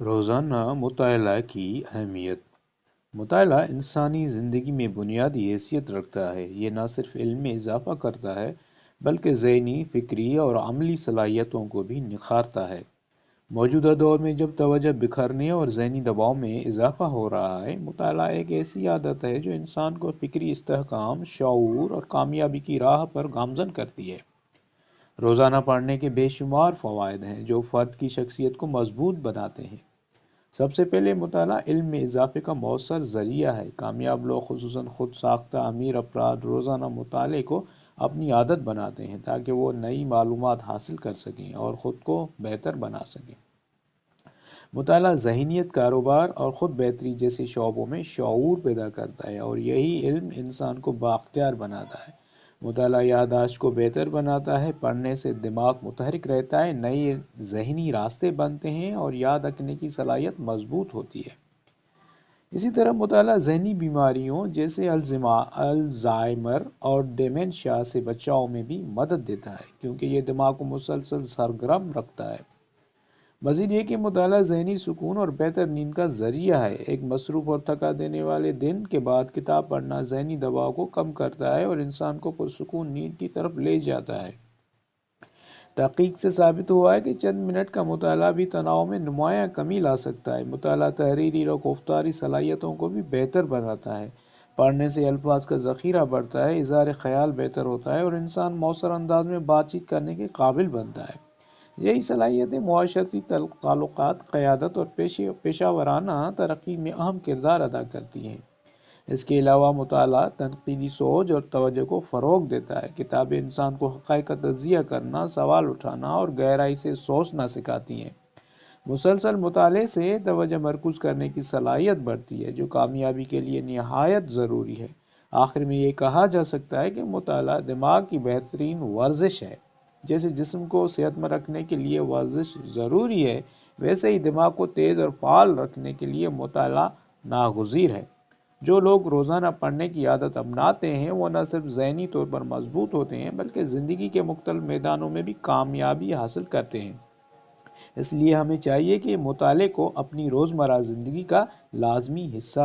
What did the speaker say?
روزانہ مطالعہ کی اہمیت۔ مطالعہ انسانی زندگی میں بنیادی حیثیت رکھتا ہے۔ یہ نہ صرف علم میں اضافہ کرتا ہے بلکہ ذہنی، فکری اور عملی صلاحیتوں کو بھی نکھارتا ہے۔ موجودہ دور میں جب توجہ بکھرنے اور ذہنی دباؤ میں اضافہ ہو رہا ہے، مطالعہ ایک ایسی عادت ہے جو انسان کو فکری استحکام، شعور اور کامیابی کی راہ پر گامزن کرتی ہے۔ روزانہ پڑھنے کے بے شمار فوائد ہیں جو فرد کی شخصیت کو مضبوط بناتے ہیں۔ سب سے پہلے مطالعہ علم میں اضافے کا مؤثر ذریعہ ہے۔ کامیاب لوگ، خصوصاً خود ساختہ امیر افراد، روزانہ مطالعے کو اپنی عادت بناتے ہیں تاکہ وہ نئی معلومات حاصل کر سکیں اور خود کو بہتر بنا سکیں۔ مطالعہ ذہنیت، کاروبار اور خود بہتری جیسے شعبوں میں شعور پیدا کرتا ہے اور یہی علم انسان کو بااختیار بناتا ہے۔ مطالعہ یادداشت کو بہتر بناتا ہے۔ پڑھنے سے دماغ متحرک رہتا ہے، نئے ذہنی راستے بنتے ہیں اور یاد رکھنے کی صلاحیت مضبوط ہوتی ہے۔ اسی طرح مطالعہ ذہنی بیماریوں جیسے الزائمر اور ڈیمنشیا سے بچاؤ میں بھی مدد دیتا ہے کیونکہ یہ دماغ کو مسلسل سرگرم رکھتا ہے۔ مزید یہ کہ مطالعہ ذہنی سکون اور بہتر نیند کا ذریعہ ہے۔ ایک مصروف اور تھکا دینے والے دن کے بعد کتاب پڑھنا ذہنی دباؤ کو کم کرتا ہے اور انسان کو پرسکون نیند کی طرف لے جاتا ہے۔ تحقیق سے ثابت ہوا ہے کہ چند منٹ کا مطالعہ بھی تناؤ میں نمایاں کمی لا سکتا ہے۔ مطالعہ تحریری اور گفتاری صلاحیتوں کو بھی بہتر بناتا ہے۔ پڑھنے سے الفاظ کا ذخیرہ بڑھتا ہے، اظہار خیال بہتر ہوتا ہے اور انسان مؤثر انداز میں بات چیت کرنے کے قابل بنتا ہے۔ یہی صلاحیتیں معاشرتی تعلقات، قیادت اور پیشہ ورانہ ترقی میں اہم کردار ادا کرتی ہیں۔ اس کے علاوہ مطالعہ تنقیدی سوچ اور توجہ کو فروغ دیتا ہے۔ کتابیں انسان کو حقائق کا تجزیہ کرنا، سوال اٹھانا اور گہرائی سے سوچنا سکھاتی ہیں۔ مسلسل مطالعے سے توجہ مرکوز کرنے کی صلاحیت بڑھتی ہے جو کامیابی کے لیے نہایت ضروری ہے۔ آخر میں یہ کہا جا سکتا ہے کہ مطالعہ دماغ کی بہترین ورزش ہے۔ جیسے جسم کو صحت مند رکھنے کے لیے ورزش ضروری ہے، ویسے ہی دماغ کو تیز اور فعال رکھنے کے لیے مطالعہ ناگزیر ہے۔ جو لوگ روزانہ پڑھنے کی عادت اپناتے ہیں وہ نہ صرف ذہنی طور پر مضبوط ہوتے ہیں بلکہ زندگی کے مختلف میدانوں میں بھی کامیابی حاصل کرتے ہیں۔ اس لیے ہمیں چاہیے کہ مطالعے کو اپنی روزمرہ زندگی کا لازمی حصہ